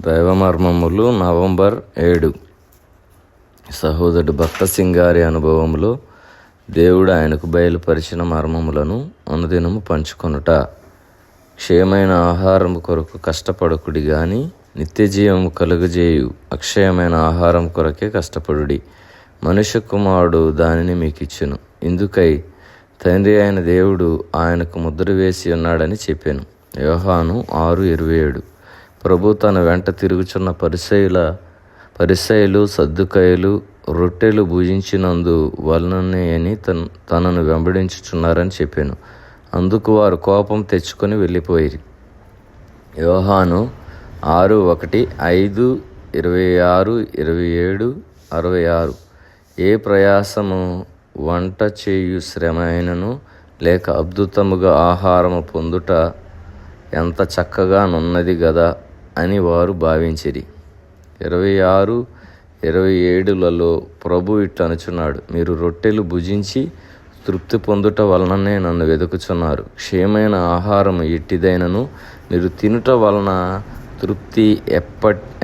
దైవమర్మములు November 7. సహోదరుడు భక్త సింగారి అనుభవంలో దేవుడు ఆయనకు బయలుపరిచిన మర్మములను అనుదినము పంచుకొనుట. క్షయమైన ఆహారం కొరకు కష్టపడకుడి గాని నిత్య జీవము కలుగజేయు అక్షయమైన ఆహారం కొరకే కష్టపడుడి. మనుష్య కుమారుడు దానిని మీకిచ్చును. ఇందుకై తండ్రి అయిన దేవుడు ఆయనకు ముద్ర వేసి ఉన్నాడని చెప్పాను. యోహాను 6:27. ప్రభు తన వెంట తిరుగుచున్న పరిసయ్యులు సద్దుకాయలు రొట్టెలు భుజించినందు వలననే అని తనను వెంబడించుచున్నారని చెప్పాను. అందుకు వారు కోపం తెచ్చుకొని వెళ్ళిపోయిరి. యోహాను 6:1, 5, 26, 27, 66. ఏ ప్రయాసము వంట చేయు శ్రమ అయినను లేక అద్భుతముగా ఆహారము పొందుట ఎంత చక్కగా నున్నది గదా అని వారు భావించిరి. 26, 27లలో ప్రభు ఇట్లా అనుచున్నాడు, మీరు రొట్టెలు భుజించి తృప్తి పొందుట వలననే నన్ను వెతుకుచున్నారు. క్షయమైన ఆహారము ఎట్టిదైనను మీరు తినుట వలన తృప్తి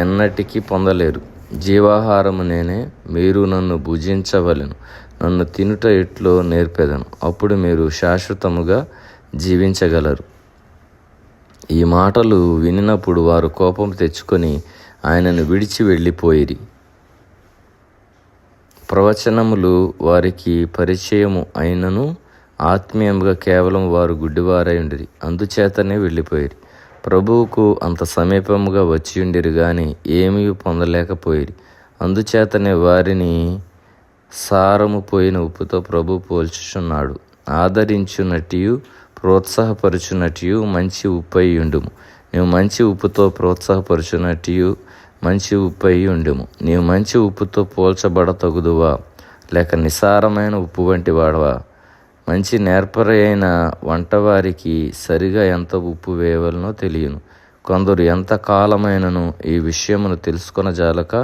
ఎన్నటికీ పొందలేరు. జీవాహారము నేనే, మీరు నన్ను భుజించవలెను. నన్ను తినుట ఎట్లో నేర్పెదను, అప్పుడు మీరు శాశ్వతముగా జీవించగలరు. ఈ మాటలు వినినప్పుడు వారు కోపం తెచ్చుకొని ఆయనను విడిచి వెళ్ళిపోయిరి. ప్రవచనములు వారికి పరిచయము అయినను ఆత్మీయంగా కేవలం వారు గుడ్డివారై ఉండిరి, అందుచేతనే వెళ్ళిపోయిరి. ప్రభువుకు అంత సమీపముగా వచ్చి ఉండిరి గాని ఏమీ పొందలేకపోయిరి. అందుచేతనే వారిని సారము పోయిన ఉప్పుతో ప్రభు పోల్చుచున్నాడు. ఆదరించునట్టియు ప్రోత్సాహపరచునట్టియు మంచి ఉప్పు అయి ఉండుము. నీవు మంచి ఉప్పుతో ప్రోత్సాహపరచునట్టియు మంచి ఉప్పు అయి ఉండుము. నీవు మంచి ఉప్పుతో పోల్చబడతగుదువా, లేక నిసారమైన ఉప్పు వంటి వాడవా? మంచి నేర్పరైన వంటవారికి సరిగా ఎంత ఉప్పు వేయవలనో తెలియను. కొందరు ఎంత కాలమైనను ఈ విషయమును తెలుసుకొనజాలక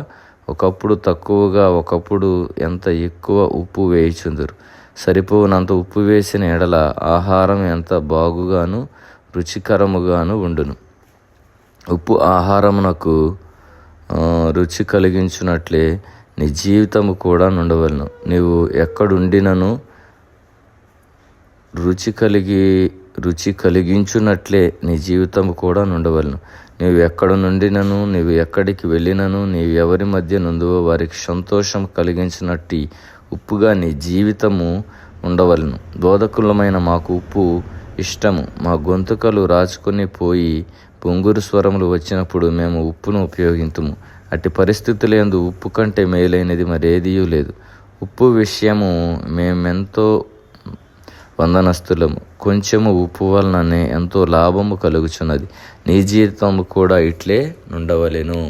ఒకప్పుడు తక్కువగా ఒకప్పుడు ఎంత ఎక్కువ ఉప్పు వేయుచుందురు. సరిపోనంత ఉప్పు వేసిన ఎడల ఆహారం ఎంత బాగుగాను రుచికరముగాను ఉండును. ఉప్పు ఆహారమునకు రుచి కలిగించున్నట్లే నీ జీవితము కూడా నుండవలను. నీవు ఎక్కడుండినను రుచి కలిగించున్నట్లే నీ జీవితము కూడా నుండవలను. నీవు ఎక్కడ నుండినను నీవు ఎక్కడికి వెళ్ళినను నీవు ఎవరి మధ్య నుందువో వారికి సంతోషం కలిగించినట్టు ఉప్పుగా నీ జీవితము ఉండవలను. బోధకులమైన మాకు ఉప్పు ఇష్టము. మా గొంతుకలు రాచుకొని పోయి బొంగురు స్వరములు వచ్చినప్పుడు మేము ఉప్పును ఉపయోగింతుము. అట్టి పరిస్థితులందు ఉప్పు కంటే మేలైనది మరేదియూ లేదు. ఉప్పు విషయము మేమెంతో వందనస్తులము. కొంచెము ఉప్పు వలననే ఎంతో లాభము కలుగుచున్నది. నీ జీవితము కూడా ఇట్లే నుండవలెను.